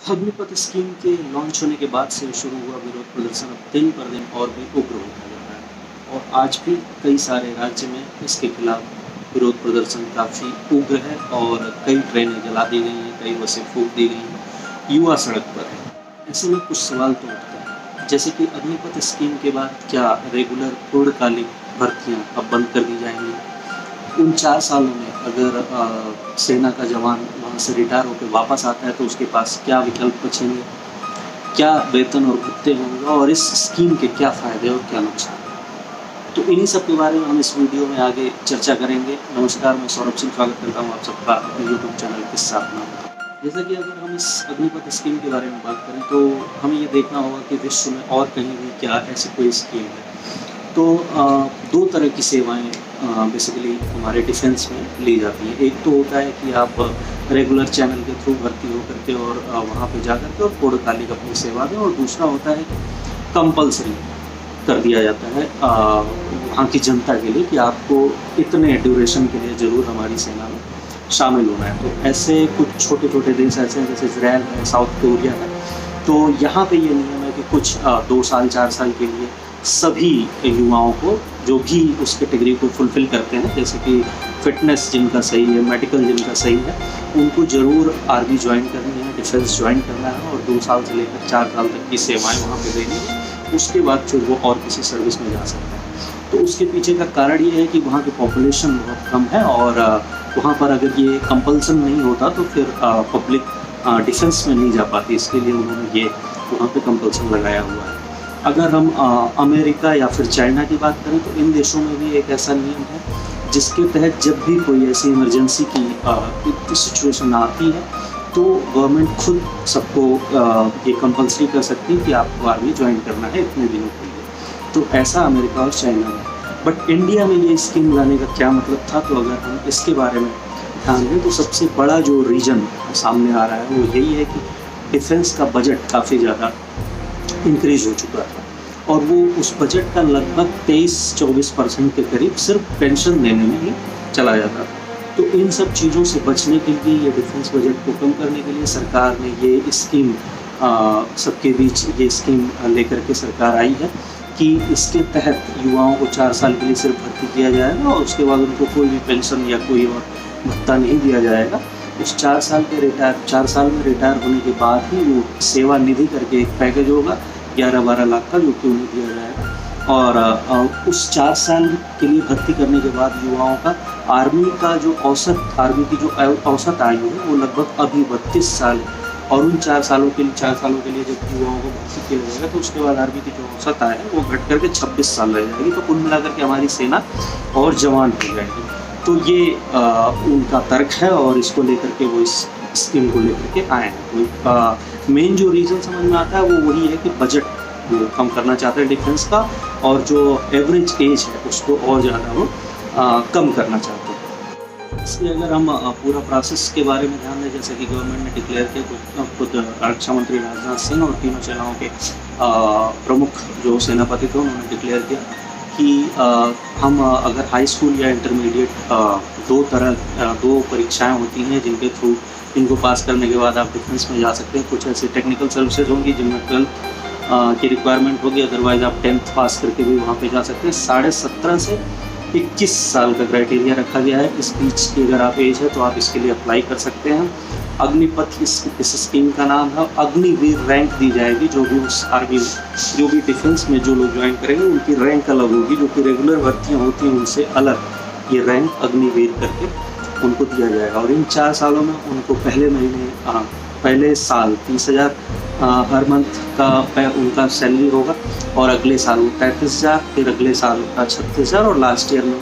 Agnipath scheme के launch होने के बाद से शुरू हुआ विरोध प्रदर्शन अब दिन पर दिन और भी उग्र होता जा रहा है और आज भी कई सारे राज्य में इसके खिलाफ विरोध प्रदर्शन काफ़ी उग्र है और कई ट्रेनें जला दी गई हैं, कई बसें फूंक दी गई हैं, युवा सड़क पर है। ऐसे में कुछ सवाल तो उठते हैं, जैसे कि अग्निपथ स्कीम के बाद क्या रेगुलर पूर्णकालिक भर्तियाँ अब बंद कर दी जाएंगी? उन 4 सालों में अगर सेना का जवान वहाँ से रिटायर होकर वापस आता है तो उसके पास क्या विकल्प बचेंगे? क्या वेतन और भत्ते होंगे और इस स्कीम के क्या फ़ायदे और क्या नुकसान? तो इन्हीं सब के बारे में हम इस वीडियो में आगे चर्चा करेंगे। नमस्कार, मैं सौरभ सिंह स्वागत करता हूँ आप सबका अपने यूट्यूब चैनल किस्सा अपना। जैसा कि अगर हम इस अग्निपथ स्कीम के बारे में बात करें तो हमें ये देखना होगा कि विश्व में और कहीं भी क्या ऐसी कोई स्कीम है। तो दो तरह की सेवाएं बेसिकली हमारे डिफेंस में ली जाती हैं। एक तो होता है कि आप रेगुलर चैनल के थ्रू भर्ती हो करके और वहाँ पे जा करके और पूर्णकालिक अपनी सेवा दें, और दूसरा होता है कंपल्सरी कर दिया जाता है वहाँ की जनता के लिए कि आपको इतने ड्यूरेशन के लिए ज़रूर हमारी सेना में शामिल होना है। तो ऐसे कुछ छोटे छोटे देश ऐसे हैं जैसे इजराइल है, साउथ कोरिया है। तो यहाँ पे ये नियम है कि कुछ 2 साल 4 साल के लिए सभी युवाओं को जो भी उस कैटेगरी को फुलफ़िल करते हैं, जैसे कि फ़िटनेस जिनका सही है, मेडिकल जिनका सही है, उनको ज़रूर आर्मी ज्वाइन करनी है, डिफेंस ज्वाइन करना है और 2 साल से लेकर 4 साल तक की सेवाएं वहाँ पे देनी है। उसके बाद फिर वो और किसी सर्विस में जा सकते हैं। तो उसके पीछे का कारण ये है कि वहाँ की पॉपुलेशन बहुत कम है और वहाँ पर अगर ये कंपल्सन नहीं होता तो फिर पब्लिक डिफेंस में नहीं जा पाती। इसके लिए उन्होंने ये वहाँ पे कंपल्सन लगाया हुआ है। अगर हम अमेरिका या फिर चाइना की बात करें तो इन देशों में भी एक ऐसा नियम है जिसके तहत जब भी कोई ऐसी इमरजेंसी की सिचुएशन आती है तो गवर्नमेंट खुद सबको ये कंपल्सरी कर सकती है कि आपको आर्मी ज्वाइन करना है इतने दिनों के लिए। तो ऐसा अमेरिका और चाइना में। बट इंडिया में ये स्कीम लाने का क्या मतलब था, तो अगर हम इसके बारे में ध्यान दें तो सबसे बड़ा जो रीजन सामने आ रहा है वो यही है कि डिफेंस का बजट काफ़ी ज़्यादा इंक्रीज हो चुका था और वो उस बजट का लगभग 23-24% के करीब सिर्फ पेंशन देने में ही चला जाता था। तो इन सब चीज़ों से बचने के लिए, ये डिफेंस बजट को कम करने के लिए सरकार ने ये स्कीम सबके बीच ये स्कीम लेकर के सरकार आई है कि इसके तहत युवाओं को 4 साल के लिए सिर्फ भर्ती किया जाएगा और उसके बाद उनको कोई भी पेंशन या कोई और भत्ता नहीं दिया जाएगा। उस 4 साल में रिटायर होने के बाद ही वो सेवा निधि करके एक पैकेज होगा 11-12 लाख का, जो कि उन्हें दिया जाएगा। और उस 4 साल के लिए भर्ती करने के बाद युवाओं का आर्मी की जो औसत आयु है वो लगभग अभी 32 साल है। और उन 4 सालों के लिए जब युवाओं को भर्ती किया जाएगा तो उसके बाद आर्मी की जो औसत आय है वो घट करके 26 साल रह जाएगी। तो कुल मिलाकर के हमारी सेना और जवान हो जाएगी। तो ये उनका तर्क है और इसको लेकर के वो इस स्कीम को लेकर के आए हैं। तो मेन जो रीज़न समझ में आता है वो वही है कि बजट वो कम करना चाहते हैं डिफेंस का, और जो एवरेज एज है उसको और ज़्यादा वो कम करना चाहते हैं। इसलिए अगर हम पूरा प्रोसेस के बारे में ध्यान दें, जैसे कि गवर्नमेंट ने डिक्लेयर किया, खुद रक्षा मंत्री राजनाथ सिंह और तीनों सेनाओं के प्रमुख जो सेनापति थे उन्होंने डिक्लेयर किया कि हम अगर हाई स्कूल या इंटरमीडिएट दो परीक्षाएं होती हैं जिनके थ्रू इनको पास करने के बाद आप डिफेंस में जा सकते हैं। कुछ ऐसी टेक्निकल सर्विसेज होंगी जिनमें 12th की रिक्वायरमेंट होगी, अदरवाइज़ आप 10th पास करके भी वहाँ पे जा सकते हैं। 17.5 से 21 साल का क्राइटेरिया रखा गया है। इस बीच की अगर आप एज है तो आप इसके लिए अप्लाई कर सकते हैं। अग्निपथ इस स्कीम का नाम है। अग्निवीर रैंक दी जाएगी, जो भी उस आर्मी में जो भी डिफेंस में जो लोग ज्वाइन करेंगे उनकी रैंक अलग होगी, जो कि रेगुलर भर्तियाँ होती हैं उनसे अलग ये रैंक अग्निवीर करके उनको दिया जाएगा। और इन 4 सालों में उनको पहले साल 30,000 हर मंथ का उनका सैलरी होगा और अगले साल वो 35,000, फिर अगले साल का 36,000 और लास्ट ईयर में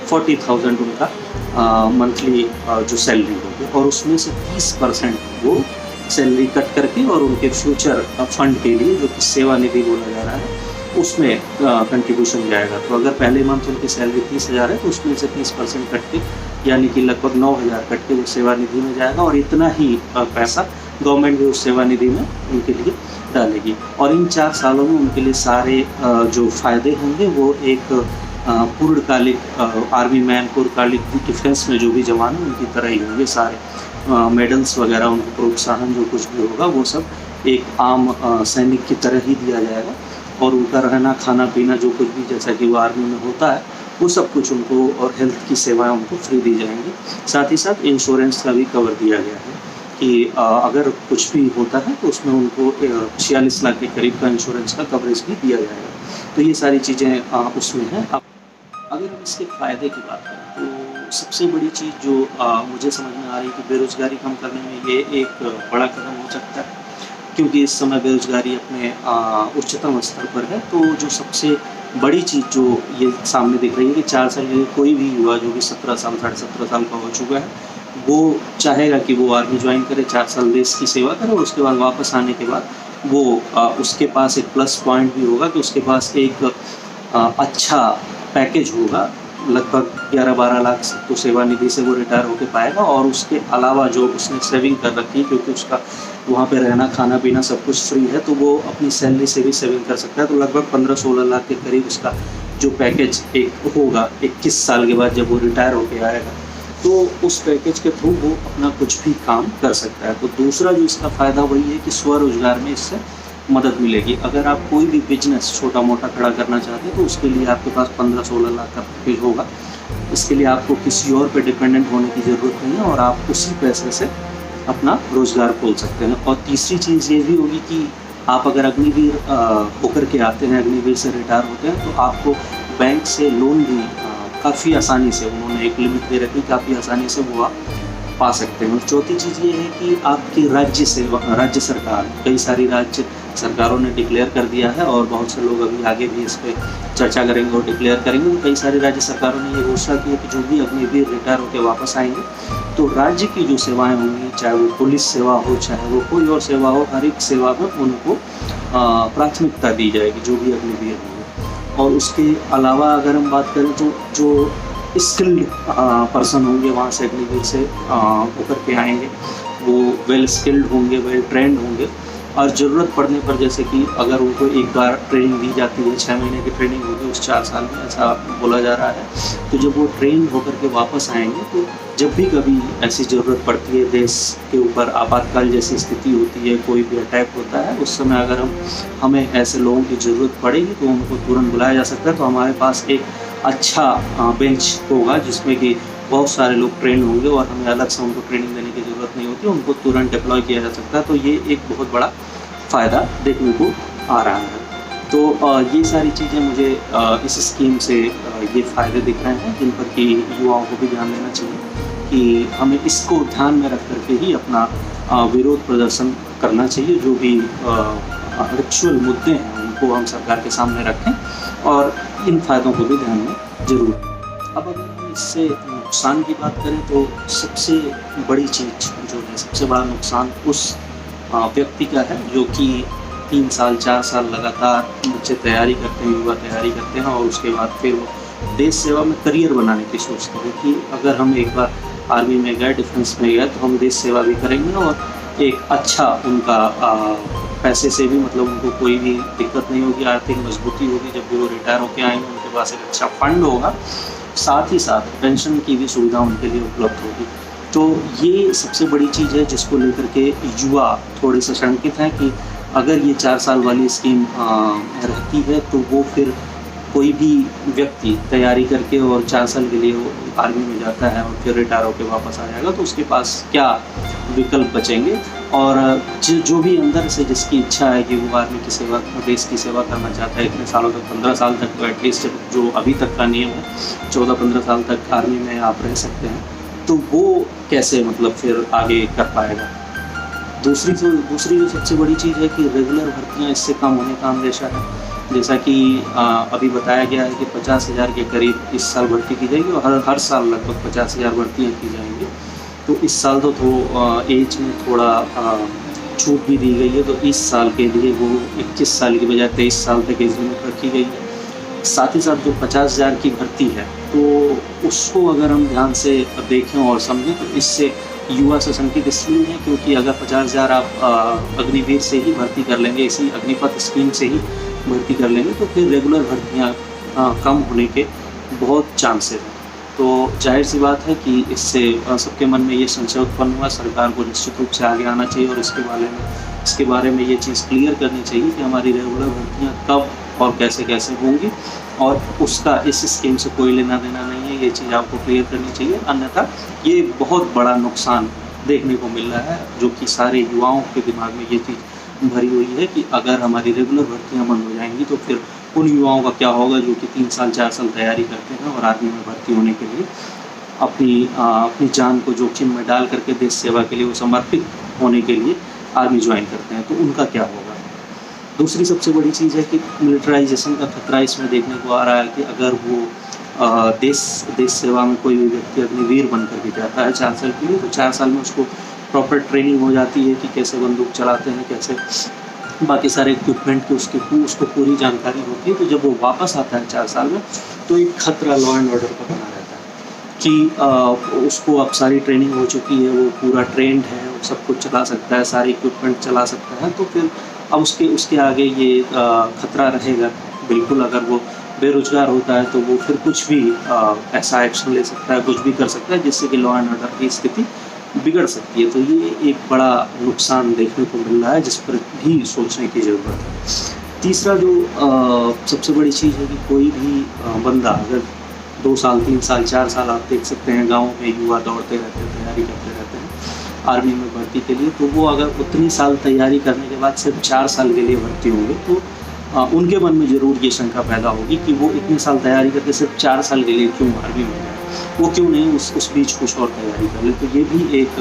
40,000 उनका मंथली जो सैलरी होगी। और उसमें से 30% वो सैलरी कट करके और उनके फ्यूचर फंड के लिए, जो कि सेवा निधि बोला जा रहा है, उसमें कंट्रीब्यूशन जाएगा। तो अगर पहले मंथ उनकी सैलरी 30,000 है तो उसमें से 30% कट के, यानी कि लगभग 9,000 कट के वो सेवा निधि में जाएगा और इतना ही पैसा गवर्नमेंट भी उस सेवा निधि में उनके लिए डालेगी। और इन 4 सालों में उनके लिए सारे जो फ़ायदे होंगे वो एक पूर्णकालिक आर्मी मैन, पूर्णकालिक डिफेंस में जो भी जवान हैं उनकी तरह ही होंगे सारे। मेडल्स वगैरह, उनको प्रोत्साहन जो कुछ भी होगा वो सब एक आम सैनिक की तरह ही दिया जाएगा। और उनका रहना खाना पीना जो कुछ भी जैसा कि वो आर्मी में होता है वो सब कुछ उनको, और हेल्थ की सेवाएं उनको फ्री दी जाएंगी। साथ ही साथ इंश्योरेंस का भी कवर दिया गया है कि अगर कुछ भी होता है तो उसमें उनको 46 लाख के करीब का इंश्योरेंस का कवरेज भी दिया जाएगा। तो ये सारी चीज़ें उसमें हैं। अब अगर हम इसके फ़ायदे की बात करें तो सबसे बड़ी चीज़ जो मुझे समझ में आ रही है कि बेरोज़गारी कम करने में ये एक बड़ा कदम हो सकता है, क्योंकि इस समय बेरोज़गारी अपने उच्चतम स्तर पर है। तो जो सबसे बड़ी चीज़ जो ये सामने दिख रही है कि 4 साल के कोई भी युवा जो कि 17 साल, साढ़े 17 साल का हो चुका है, वो चाहेगा कि वो आर्मी ज्वाइन करे, 4 साल देश की सेवा करे, और उसके बाद वापस आने के बाद वो उसके पास एक प्लस पॉइंट भी होगा कि उसके पास एक अच्छा पैकेज होगा। लगभग 11-12 लाख तो सेवानिधि से वो रिटायर होकर पाएगा, और उसके अलावा जो उसने सेविंग कर रखी है, क्योंकि उसका वहाँ पे रहना खाना पीना सब कुछ फ्री है, तो वो अपनी सैलरी से भी सेविंग कर सकता है। तो लगभग 15-16 लाख के करीब उसका जो पैकेज एक होगा 21 साल के बाद जब वो रिटायर होकर आएगा, तो उस पैकेज के थ्रू वो अपना कुछ भी काम कर सकता है। तो दूसरा जो इसका फ़ायदा वही है कि स्वरोजगार में इससे मदद मिलेगी। अगर आप कोई भी बिजनेस छोटा मोटा खड़ा करना चाहते हैं तो उसके लिए आपके पास 15-16 लाख का पैकेज होगा। इसके लिए आपको किसी और पे डिपेंडेंट होने की ज़रूरत नहीं है, और आप उसी पैसे से अपना रोज़गार खोल सकते हैं। और तीसरी चीज़ ये भी होगी कि आप अगर अग्निवीर होकर के आते हैं, अग्निवीर से रिटायर होते हैं, तो आपको बैंक से लोन भी काफ़ी आसानी से, उन्होंने एक लिमिट दे रखी, काफ़ी आसानी से वो आप पा सकते हैं। और चौथी चीज़ ये है कि आपकी राज्य सरकार, कई सारी राज्य सरकारों ने डिक्लेयर कर दिया है, और बहुत से लोग अभी आगे भी इस पर चर्चा करेंगे और डिक्लेयर करेंगे। तो कई सारी राज्य सरकारों ने ये घोषणा की है कि जो भी अग्निवीर रिटायर होकर वापस आएंगे तो राज्य की जो सेवाएं होंगी, चाहे वो पुलिस सेवा हो, चाहे वो कोई और सेवा हो, हर एक सेवा में उनको प्राथमिकता दी जाएगी जो भी अग्निवीर होंगे। और उसके अलावा अगर हम बात करें तो जो स्किल्ड पर्सन होंगे वहाँ से अग्निवीर से होकर के आएंगे, वो वेल स्किल्ड होंगे, वेल ट्रेंड होंगे, और ज़रूरत पड़ने पर, जैसे कि अगर उनको एक बार ट्रेनिंग दी जाती है, 6 महीने की ट्रेनिंग होगी उस 4 साल में, ऐसा बोला जा रहा है, तो जब वो ट्रेन होकर के वापस आएंगे तो जब भी कभी ऐसी ज़रूरत पड़ती है, देश के ऊपर आपातकाल जैसी स्थिति होती है, कोई भी अटैक होता है, उस समय अगर हमें ऐसे लोगों की ज़रूरत पड़ेगी तो उनको तुरंत बुलाया जा सकता है। तो हमारे पास एक अच्छा बेंच होगा जिसमें कि बहुत सारे लोग ट्रेन होंगे, और हमें अलग से उनको ट्रेनिंग देने की ज़रूरत नहीं होती, उनको तुरंत डिप्लॉय किया जा सकता है। तो ये एक बहुत बड़ा फ़ायदा देखने को आ रहा है। तो ये सारी चीज़ें मुझे इस स्कीम से ये फ़ायदे दिख रहे हैं, जिन पर कि युवाओं को भी ध्यान देना चाहिए कि हमें इसको ध्यान में रख करके ही अपना विरोध प्रदर्शन करना चाहिए। जो भी एक्चुअल मुद्दे हैं उनको हम सरकार के सामने रखें, और इन फ़ायदों को भी ध्यान में ज़रूर। अब अगर हम इससे नुकसान की बात करें तो सबसे बड़ी चीज़ जो है, सबसे बड़ा नुकसान उस व्यक्ति का है जो कि 3 साल 4 साल लगातार बच्चे तैयारी करते हैं, युवा तैयारी करते हैं, और उसके बाद फिर वो देश सेवा में करियर बनाने की सोचते हैं कि अगर हम एक बार आर्मी में गए, डिफेंस में गए, तो हम देश सेवा भी करेंगे, और एक अच्छा उनका पैसे से भी, मतलब उनको कोई भी दिक्कत नहीं होगी, आर्थिक मजबूती होगी। जब भी वो रिटायर होकर आएंगे उनके पास एक अच्छा फंड होगा, साथ ही साथ पेंशन की भी सुविधा उनके लिए उपलब्ध होगी। तो ये सबसे बड़ी चीज़ है जिसको लेकर के युवा थोड़े से शंकित हैं कि अगर ये 4 साल वाली स्कीम रहती है तो वो फिर कोई भी व्यक्ति तैयारी करके और 4 साल के लिए वो आर्मी में जाता है और फिर रिटायर होकर वापस आ जाएगा, तो उसके पास क्या विकल्प बचेंगे। और जो भी अंदर से जिसकी इच्छा है कि वो आर्मी की सेवा, देश की सेवा करना चाहता है इतने सालों तक, 15 साल तक, तो एटलीस्ट जो अभी तक का नियम है 14-15 साल तक आर्मी में आप रह सकते हैं, तो वो कैसे मतलब फिर आगे कर पाएगा। दूसरी जो सबसे बड़ी चीज़ है कि रेगुलर भर्तियाँ इससे कम होने का अंदेशा है। जैसा कि अभी बताया गया है कि 50,000 के करीब इस साल भर्ती की जाएगी, और हर साल लगभग 50,000 भर्तियाँ की जाएंगी। तो इस साल तो एज में थोड़ा छूट भी दी गई है, तो इस साल के लिए वो 21 साल की बजाय 23 साल तक एज लिमिट रखी गई है। साथ ही साथ जो 50,000 की भर्ती है तो उसको अगर हम ध्यान से देखें और समझें तो इससे युवा सशंकित इसलिए है क्योंकि अगर 50,000 आप अग्निवीर से ही भर्ती कर लेंगे, इसी अग्निपथ स्कीम से ही भर्ती कर लेंगे, तो फिर रेगुलर भर्तियाँ कम होने के बहुत चांसेस हैं। तो जाहिर-सी बात है कि इससे सबके मन में ये संशय उत्पन्न हुआ। सरकार को निश्चित रूप से आगे आना चाहिए और इसके बारे में ये चीज़ क्लियर करनी चाहिए कि हमारी रेगुलर भर्तियाँ कब और कैसे-कैसे होंगी, और उसका इस स्कीम से कोई लेना-देना नहीं है। ये चीज़ आपको क्लियर करनी चाहिए, अन्यथा ये बहुत बड़ा नुकसान देखने को मिल रहा है, जो कि सारे युवाओं के दिमाग में ये चीज़ भरी हुई है कि अगर हमारी रेगुलर भर्तियाँ बंद हो जाएँगी तो फिर उन युवाओं का क्या होगा जो कि 3 साल 4 साल तैयारी करते हैं और आर्मी में भर्ती होने के लिए अपनी जान को जोखिम में डाल करके देश सेवा के लिए वो समर्पित होने के लिए आर्मी ज्वाइन करते हैं, तो उनका क्या होगा। दूसरी सबसे बड़ी चीज़ है कि मिलिटराइजेशन का खतरा इसमें देखने को आ रहा है कि अगर वो देश सेवा में कोई भी व्यक्ति अग्निवीर बन करके जाता है 4 साल के लिए, तो 4 साल में उसको प्रॉपर ट्रेनिंग हो जाती है कि कैसे बंदूक चलाते हैं, कैसे बाकी सारे इक्विपमेंट की उसको पूरी जानकारी होती है। तो जब वो वापस आता है 4 साल में, तो एक खतरा लॉ एंड ऑर्डर का बना रहता है कि उसको अब सारी ट्रेनिंग हो चुकी है, वो पूरा ट्रेंड है, वो सब कुछ चला सकता है, सारे इक्विपमेंट चला सकता है, तो फिर अब उसके आगे ये खतरा रहेगा बिल्कुल। अगर वो बेरोज़गार होता है तो वो फिर कुछ भी ऐसा एक्शन ले सकता है, कुछ भी कर सकता है जिससे कि लॉ एंड ऑर्डर की स्थिति बिगड़ सकती है। तो ये एक बड़ा नुकसान देखने को मिल रहा है जिस पर भी सोचने की ज़रूरत है। तीसरा जो सबसे बड़ी चीज़ है कि कोई भी बंदा अगर 2 साल 3 साल 4 साल आप देख सकते हैं गाँव में युवा दौड़ते रहते हैं, तैयारी करते रहते हैं आर्मी में भर्ती के लिए, तो वो अगर उतनी साल तैयारी करने के बाद सिर्फ 4 साल के लिए भर्ती होंगे तो उनके मन में ज़रूर ये शंका पैदा होगी कि वो इतने साल तैयारी करके सिर्फ 4 साल के लिए क्यों आर्मी में जाए, वो क्यों नहीं उस बीच कुछ और तैयारी कर ले। तो ये भी एक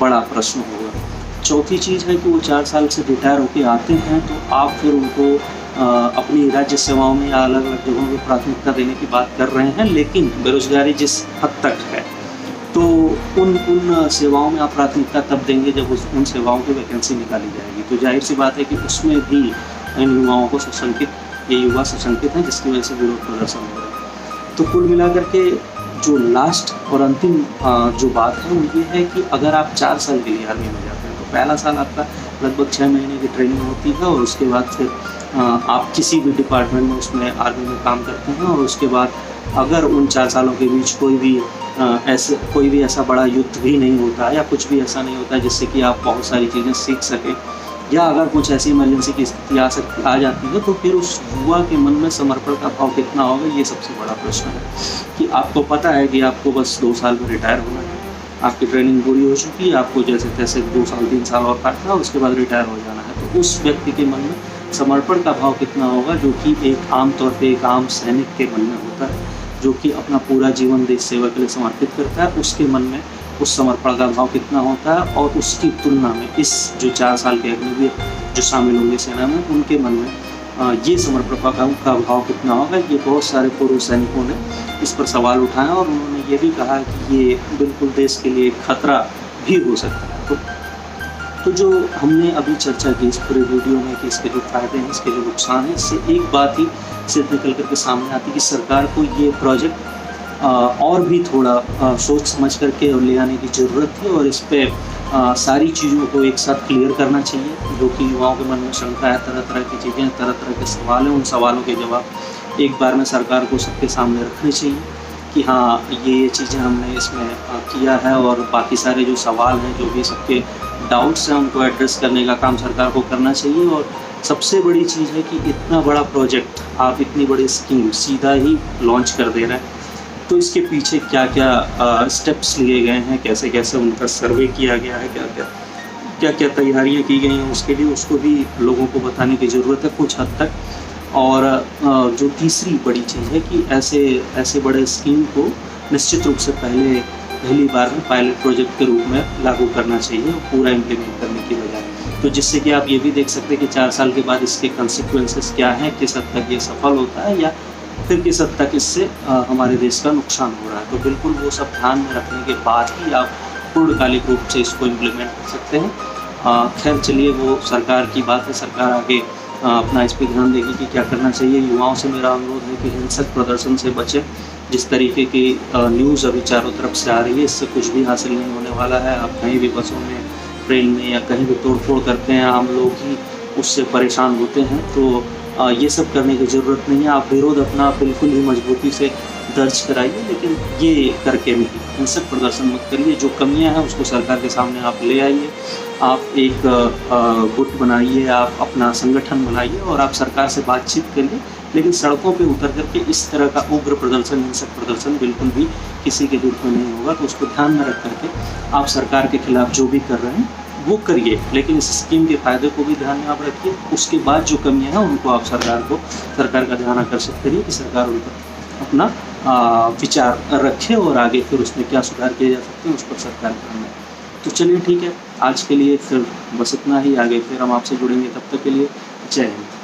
बड़ा प्रश्न होगा। चौथी चीज़ है कि वो 4 साल से रिटायर होकर आते हैं तो आप फिर उनको अपनी राज्य सेवाओं में या अलग अलग जगहों पर प्राथमिकता देने की बात कर रहे हैं, लेकिन बेरोजगारी जिस हद तक है तो उन सेवाओं में आप प्राथमिकता तब देंगे जब उन सेवाओं की वैकेंसी निकाली जाएगी। तो जाहिर सी बात है कि उसमें भी इन युवाओं को ये युवा सशंकित हैं, जिसकी वजह से विरोध प्रदर्शन हो रहा है। तो कुल मिलाकर के जो लास्ट और अंतिम जो बात है वो ये है कि अगर आप 4 साल के लिए आर्मी में जाते हैं तो पहला साल आपका लगभग 6 महीने की ट्रेनिंग होती है और उसके बाद फिर आप किसी भी डिपार्टमेंट में उसमें आर्मी में काम करते हैं, और उसके बाद अगर उन 4 सालों के बीच कोई भी ऐसा बड़ा युद्ध भी नहीं होता या कुछ भी ऐसा नहीं होता जिससे कि आप बहुत सारी चीज़ें सीख सकें, या अगर कुछ ऐसी इमरजेंसी की स्थिति आ जाती है तो फिर उस युवा के मन में समर्पण का भाव कितना होगा, ये सबसे बड़ा प्रश्न है। कि आपको पता है कि आपको बस 2 साल में रिटायर होना है, आपकी ट्रेनिंग पूरी हो चुकी है, आपको जैसे तैसे 2 साल 3 साल और काटना है, उसके बाद रिटायर हो जाना है। तो उस व्यक्ति के मन में समर्पण का भाव कितना होगा, जो कि एक आम तौर पर एक आम सैनिक के मन में होता है, जो कि अपना पूरा जीवन देश सेवा के लिए समर्पित करता है। उसके मन में उस समर्पण का भाव कितना होता है, और उसकी तुलना में इस जो 4 साल के अग्निवीर जो शामिल होंगे सेना में, उनके मन में ये समर्पण का भाव कितना होगा। ये बहुत सारे पूर्व सैनिकों ने इस पर सवाल उठाए और उन्होंने ये भी कहा कि ये बिल्कुल देश के लिए खतरा भी हो सकता है। तो जो हमने अभी चर्चा की इस पूरे वीडियो में कि इसके जो फ़ायदे हैं, इसके जो नुकसान हैं, इससे एक बात ही सिर्फ निकल करके सामने आती है कि सरकार को ये प्रोजेक्ट और भी थोड़ा सोच समझ करके ले आने की ज़रूरत थी, और इस पे सारी चीज़ों को एक साथ क्लियर करना चाहिए। जो कि युवाओं के मन में शंका है, तरह तरह की चीज़ें, तरह तरह के सवाल हैं, उन सवालों के जवाब एक बार में सरकार को सबके सामने रखने चाहिए कि हाँ ये चीज़ें हमने इसमें किया है, और बाकी सारे जो सवाल हैं, जो भी सबके डाउट्स हैं, उनको एड्रेस करने का काम सरकार को करना चाहिए। और सबसे बड़ी चीज़ है कि इतना बड़ा प्रोजेक्ट, आप इतनी बड़ी स्कीम सीधा ही लॉन्च कर दे रहे हैं, तो इसके पीछे क्या क्या स्टेप्स लिए गए हैं, कैसे कैसे उनका सर्वे किया गया है, क्या क्या तैयारियां की गई हैं, उसके लिए उसको भी लोगों को बताने की ज़रूरत है कुछ हद तक। और जो तीसरी बड़ी चीज़ है कि ऐसे बड़े स्कीम को निश्चित रूप से पहली बार में पायलट प्रोजेक्ट के रूप में लागू करना चाहिए, पूरा इम्प्लीमेंट करने की बजाय। तो जिससे कि आप ये भी देख सकते हैं कि 4 साल के बाद इसके कंसिक्वेंसेस क्या हैं, किस हद तक ये सफल होता है या फिर किस हद तक इससे हमारे देश का नुकसान हो रहा है। तो बिल्कुल वो सब ध्यान में रखने के बाद ही आप पूर्णकालिक रूप से इसको इम्प्लीमेंट कर सकते हैं। खैर चलिए, वो सरकार की बात है, सरकार आगे अपना इस पर ध्यान देगी कि क्या करना चाहिए। युवाओं से मेरा अनुरोध है कि हिंसक प्रदर्शन से बचें। जिस तरीके की न्यूज़ अभी चारों तरफ से आ रही है, इससे कुछ भी हासिल नहीं होने वाला है। आप कहीं भी बसों में, ट्रेन में या कहीं भी तोड़ फोड़ करते हैं, आम लोग ही उससे परेशान होते हैं। तो ये सब करने की ज़रूरत नहीं है। आप विरोध अपना बिल्कुल ही मजबूती से दर्ज कराइए, लेकिन ये करके भी हिंसक प्रदर्शन मत करिए। जो कमियां हैं उसको सरकार के सामने आप ले आइए। आप एक गुट बनाइए, आप अपना संगठन बनाइए और आप सरकार से बातचीत करिए, लेकिन सड़कों पे उतर करके इस तरह का उग्र प्रदर्शन, हिंसक प्रदर्शन बिल्कुल भी किसी के हित में नहीं होगा। तो उसको ध्यान में रख करके आप सरकार के खिलाफ जो भी कर रहे हैं वो करिए, लेकिन इस स्कीम के फ़ायदे को भी ध्यान में आप रखिए। उसके बाद जो कमियां हैं उनको आप सरकार का ध्यान आकर्षित करिए कि सरकार उन पर अपना विचार रखे और आगे फिर उसमें क्या सुधार किए जा सकते हैं उस पर सरकार ध्यान दें। तो चलिए ठीक है, आज के लिए फिर बस इतना ही। आगे फिर हम आपसे जुड़ेंगे, तब तक के लिए जय हिंद।